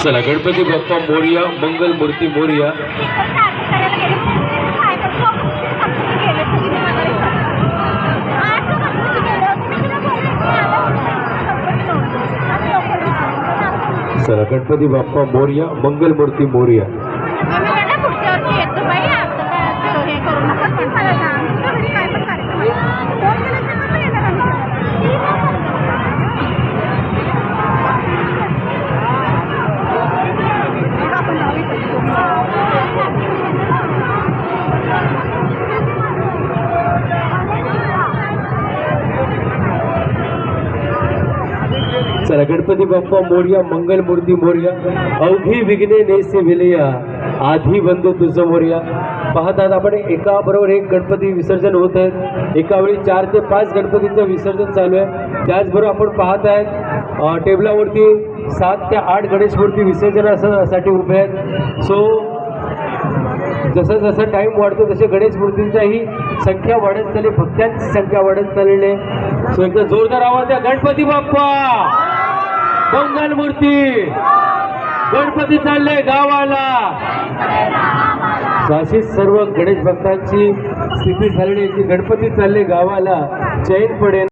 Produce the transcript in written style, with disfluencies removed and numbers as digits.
चला गणपती बाप्पा मोरया, मंगल मूर्ती मोरया. चला गणपती बाप्पा मोरया, मंगल मूर्ती मोरया. चला गणपती बाप्पा मोरया, मंगल मूर्ती मोरया. अवघी विघ्ने नेसे विलया, आधी बंधू तुझं मोरया. पाहतात आपण एका बरोबर एक गणपती विसर्जन होत आहेत. एका वेळी 4 ते 5 गणपतीचं विसर्जन चालू आहे. त्याचबरोबर आपण पाहत आहेत टेबलावरती 7 ते 8 गणेश मूर्ती विसर्जनासाठी उभे आहेत. सो जसं जसं टाईम वाढतो तसे गणेश मूर्तींचाही संख्या वाढत चालली, भक्तांची संख्या वाढत चाललेली आहे. सो एकदा जोरदार आवाज द्या, गणपती बाप्पा, मंगल मूर्ती. गणपती चालले गावाला. अशी सर्व गणेश भक्तांची स्थिती झालेली आहे की गणपती चालले गावाला, चैन पडेल.